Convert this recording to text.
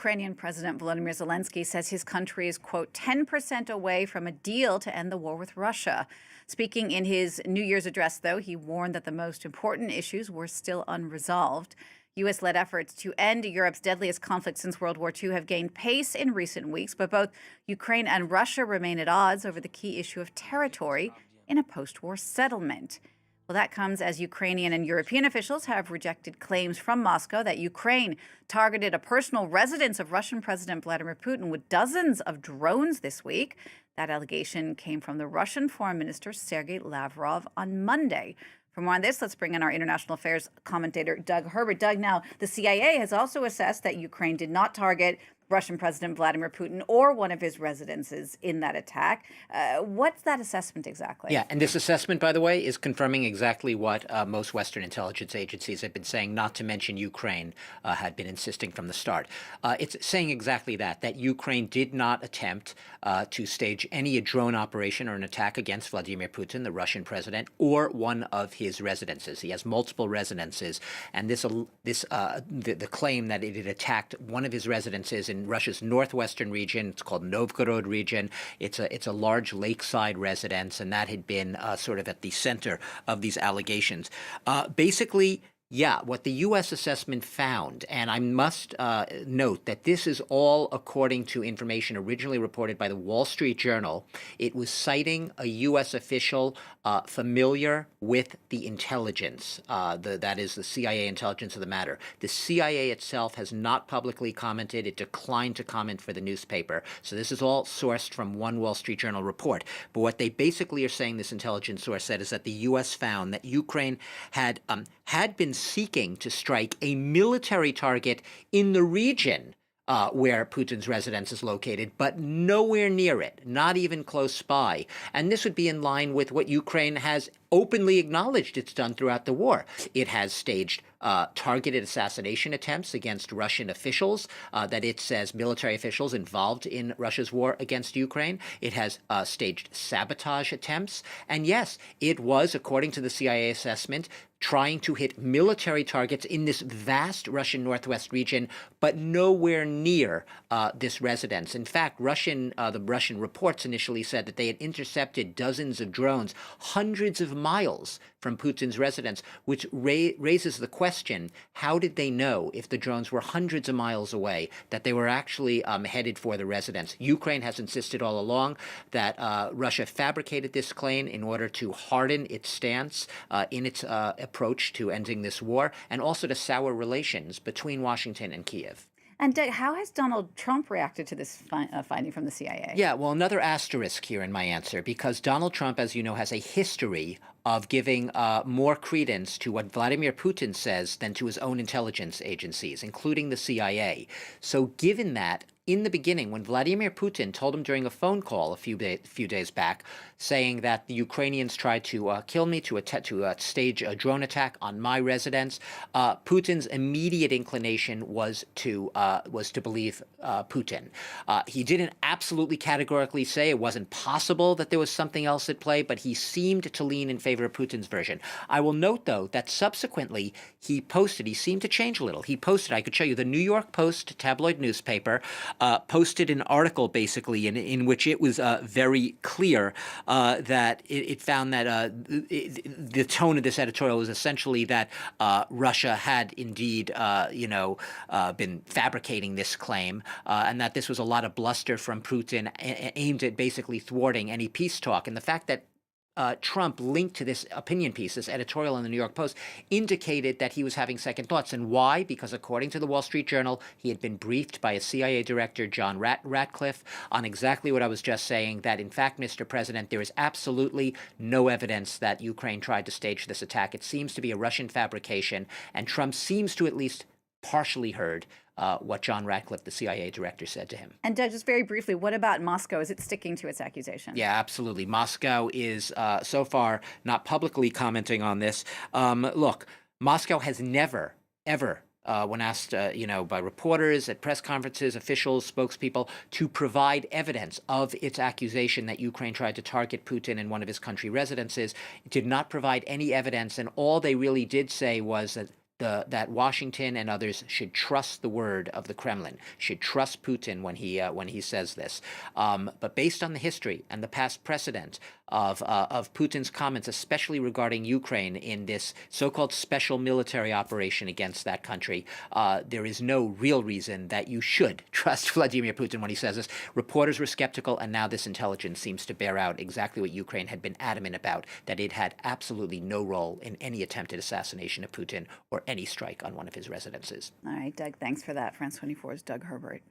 Ukrainian President Volodymyr Zelens'kyj says his country is, quote, 10% away from a deal to end the war with Russia. Speaking in his New Year's address, though, he warned that the most important issues were still unresolved. U.S.-led efforts to end Europe's deadliest conflict since World War II have gained pace in recent weeks, but both Ukraine and Russia remain at odds over the key issue of territory in a post-war settlement. Well, that comes as Ukrainian and European officials have rejected claims from Moscow that Ukraine targeted a personal residence of Russian President Vladimir Putin with dozens of drones this week. That allegation came from the Russian Foreign Minister Sergei Lavrov on Monday. For more on this, let's bring in our international affairs commentator, Doug Herbert. Doug, now, the CIA has also assessed that Ukraine did not target Russian President Vladimir Putin or one of his residences in that attack. What's that assessment exactly? Yeah, and this assessment, by the way, is confirming exactly what most Western intelligence agencies have been saying, not to mention Ukraine had been insisting from the start. It's saying exactly that Ukraine did not attempt to stage any drone operation or an attack against Vladimir Putin, the Russian president, or one of his residences. He has multiple residences, and the claim that it had attacked one of his residences in Russia's northwestern region. It's called Novgorod region. It's a large lakeside residence, and that had been sort of at the center of these allegations. Basically, yeah, what the U.S. assessment found, and I must note that this is all according to information originally reported by the Wall Street Journal. It was citing a U.S. official familiar with the intelligence, that is the CIA intelligence of the matter. The CIA itself has not publicly commented. It declined to comment for the newspaper. So this is all sourced from one Wall Street Journal report. But what they basically are saying, this intelligence source said, is that the U.S. found that Ukraine had been seeking to strike a military target in the region where Putin's residence is located, but nowhere near it, not even close by. And this would be in line with what Ukraine has openly acknowledged it's done throughout the war. It has staged targeted assassination attempts against Russian officials that it says military officials involved in Russia's war against Ukraine. It has staged sabotage attempts. And yes, it was, according to the CIA assessment, trying to hit military targets in this vast Russian northwest region, but nowhere near this residence. In fact, the Russian reports initially said that they had intercepted dozens of drones, hundreds of miles from Putin's residence, which raises the question, how did they know, if the drones were hundreds of miles away, that they were actually headed for the residence? Ukraine has insisted all along that Russia fabricated this claim in order to harden its stance in its approach to ending this war, and also to sour relations between Washington and Kiev. And Doug, how has Donald Trump reacted to this finding from the CIA? Yeah, well, another asterisk here in my answer, because Donald Trump, as you know, has a history of giving more credence to what Vladimir Putin says than to his own intelligence agencies, including the CIA. So given that, in the beginning, when Vladimir Putin told him during a phone call a few days back, saying that the Ukrainians tried to kill me, to stage a drone attack on my residence, Putin's immediate inclination was to believe Putin. He didn't absolutely categorically say it wasn't possible that there was something else at play, but he seemed to lean in favor of Putin's version. I will note, though, that subsequently he seemed to change a little. He posted, I could show you, the New York Post tabloid newspaper posted an article basically in which it was very clear that it found that the tone of this editorial was essentially that Russia had indeed, been fabricating this claim, and that this was a lot of bluster from Putin aimed at basically thwarting any peace talk. And the fact that Trump linked to this opinion piece, this editorial in the New York Post, indicated that he was having second thoughts. And why? Because according to the Wall Street Journal, he had been briefed by a CIA director, John Ratcliffe, on exactly what I was just saying, that in fact, Mr. President, there is absolutely no evidence that Ukraine tried to stage this attack. It seems to be a Russian fabrication, and Trump seems to at least partially heard what John Ratcliffe, the CIA director, said to him. And Doug, just very briefly, what about Moscow? Is it sticking to its accusation? Yeah, absolutely. Moscow is so far not publicly commenting on this. Look, Moscow has never, ever, when asked, by reporters at press conferences, officials, spokespeople, to provide evidence of its accusation that Ukraine tried to target Putin in one of his country residences, it did not provide any evidence, and all they really did say was that that Washington and others should trust the word of the Kremlin, should trust Putin when he says this. But based on the history and the past precedent of Putin's comments, especially regarding Ukraine in this so-called special military operation against that country, there is no real reason that you should trust Vladimir Putin when he says this. Reporters were skeptical, and now this intelligence seems to bear out exactly what Ukraine had been adamant about, that it had absolutely no role in any attempted assassination of Putin or any strike on one of his residences. All right, Doug, thanks for that. France 24's Doug Herbert.